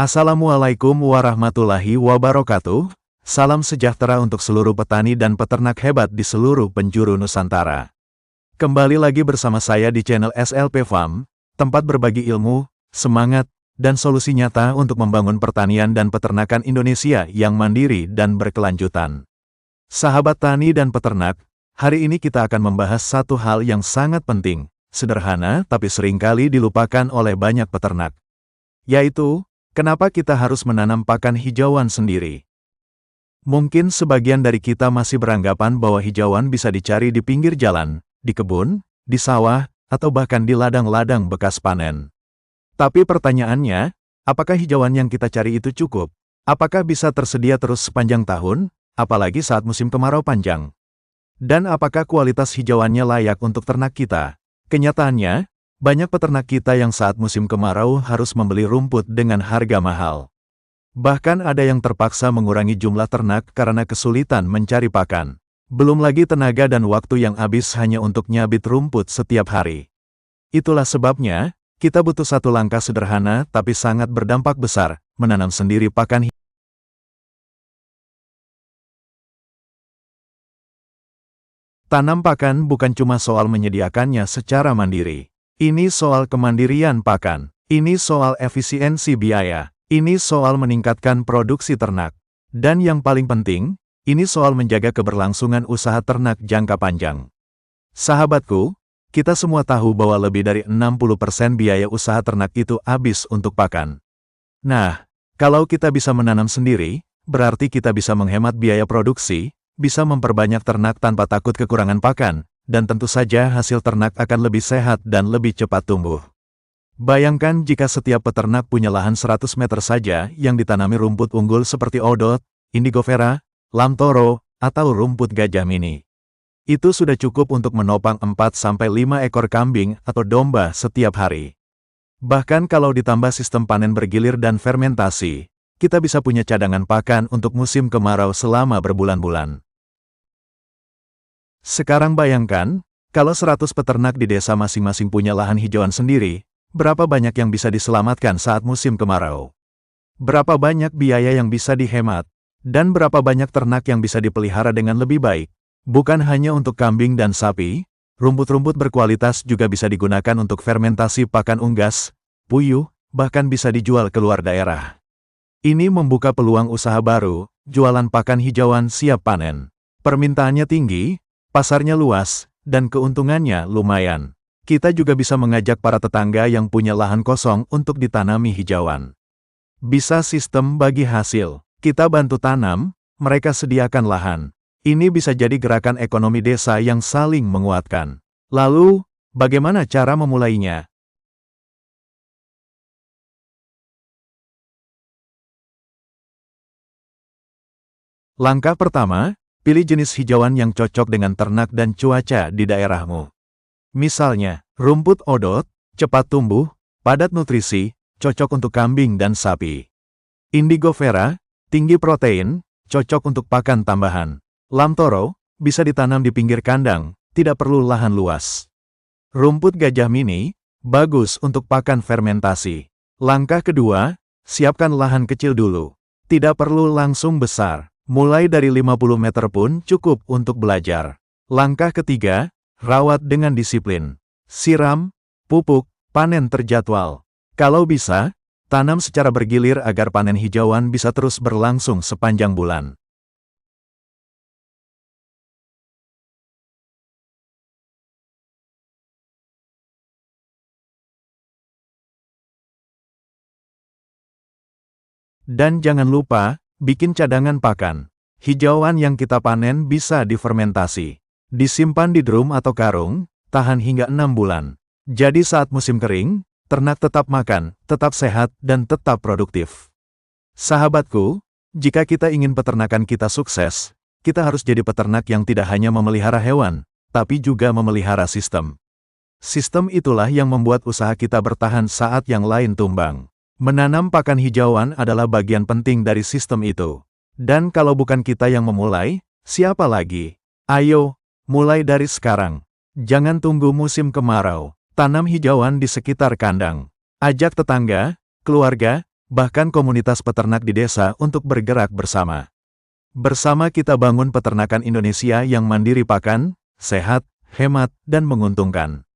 Assalamualaikum warahmatullahi wabarakatuh. Salam sejahtera untuk seluruh petani dan peternak hebat di seluruh penjuru Nusantara. Kembali lagi bersama saya di channel SLP Farm, tempat berbagi ilmu, semangat, dan solusi nyata untuk membangun pertanian dan peternakan Indonesia yang mandiri dan berkelanjutan. Sahabat tani dan peternak, hari ini kita akan membahas satu hal yang sangat penting, sederhana tapi seringkali dilupakan oleh banyak peternak. Yaitu, kenapa kita harus menanam pakan hijauan sendiri? Mungkin sebagian dari kita masih beranggapan bahwa hijauan bisa dicari di pinggir jalan, di kebun, di sawah, atau bahkan di ladang-ladang bekas panen. Tapi pertanyaannya, apakah hijauan yang kita cari itu cukup? Apakah bisa tersedia terus sepanjang tahun, apalagi saat musim kemarau panjang? Dan apakah kualitas hijauannya layak untuk ternak kita? Kenyataannya, banyak peternak kita yang saat musim kemarau harus membeli rumput dengan harga mahal. Bahkan ada yang terpaksa mengurangi jumlah ternak karena kesulitan mencari pakan. Belum lagi tenaga dan waktu yang habis hanya untuk nyabit rumput setiap hari. Itulah sebabnya, kita butuh satu langkah sederhana tapi sangat berdampak besar, menanam sendiri pakan hijauan. Tanam pakan bukan cuma soal menyediakannya secara mandiri. Ini soal kemandirian pakan. Ini soal efisiensi biaya. Ini soal meningkatkan produksi ternak. Dan yang paling penting, ini soal menjaga keberlangsungan usaha ternak jangka panjang. Sahabatku, kita semua tahu bahwa lebih dari 60% biaya usaha ternak itu habis untuk pakan. Nah, kalau kita bisa menanam sendiri, berarti kita bisa menghemat biaya produksi, bisa memperbanyak ternak tanpa takut kekurangan pakan, dan tentu saja hasil ternak akan lebih sehat dan lebih cepat tumbuh. Bayangkan jika setiap peternak punya lahan 100 meter saja yang ditanami rumput unggul seperti Odot, Indigofera, Lamtoro, atau rumput gajah mini. Itu sudah cukup untuk menopang 4-5 ekor kambing atau domba setiap hari. Bahkan kalau ditambah sistem panen bergilir dan fermentasi, kita bisa punya cadangan pakan untuk musim kemarau selama berbulan-bulan. Sekarang bayangkan, kalau 100 peternak di desa masing-masing punya lahan hijauan sendiri, berapa banyak yang bisa diselamatkan saat musim kemarau? Berapa banyak biaya yang bisa dihemat? Dan berapa banyak ternak yang bisa dipelihara dengan lebih baik? Bukan hanya untuk kambing dan sapi, rumput-rumput berkualitas juga bisa digunakan untuk fermentasi pakan unggas, puyuh, bahkan bisa dijual ke luar daerah. Ini membuka peluang usaha baru, jualan pakan hijauan siap panen. Permintaannya tinggi, pasarnya luas, dan keuntungannya lumayan. Kita juga bisa mengajak para tetangga yang punya lahan kosong untuk ditanami hijauan. Bisa sistem bagi hasil. Kita bantu tanam, mereka sediakan lahan. Ini bisa jadi gerakan ekonomi desa yang saling menguatkan. Lalu, bagaimana cara memulainya? Langkah pertama, pilih jenis hijauan yang cocok dengan ternak dan cuaca di daerahmu. Misalnya, rumput Odot, cepat tumbuh, padat nutrisi, cocok untuk kambing dan sapi. Indigofera, tinggi protein, cocok untuk pakan tambahan. Lamtoro, bisa ditanam di pinggir kandang, tidak perlu lahan luas. Rumput gajah mini, bagus untuk pakan fermentasi. Langkah kedua, siapkan lahan kecil dulu. Tidak perlu langsung besar. Mulai dari 50 meter pun cukup untuk belajar. Langkah ketiga, rawat dengan disiplin. Siram, pupuk, panen terjadwal. Kalau bisa, tanam secara bergilir agar panen hijauan bisa terus berlangsung sepanjang bulan. Dan jangan lupa, bikin cadangan pakan. Hijauan yang kita panen bisa difermentasi. Disimpan di drum atau karung, tahan hingga 6 bulan. Jadi saat musim kering, ternak tetap makan, tetap sehat, dan tetap produktif. Sahabatku, jika kita ingin peternakan kita sukses, kita harus jadi peternak yang tidak hanya memelihara hewan, tapi juga memelihara sistem. Sistem itulah yang membuat usaha kita bertahan saat yang lain tumbang. Menanam pakan hijauan adalah bagian penting dari sistem itu. Dan kalau bukan kita yang memulai, siapa lagi? Ayo, mulai dari sekarang. Jangan tunggu musim kemarau. Tanam hijauan di sekitar kandang. Ajak tetangga, keluarga, bahkan komunitas peternak di desa untuk bergerak bersama. Bersama kita bangun peternakan Indonesia yang mandiri pakan, sehat, hemat, dan menguntungkan.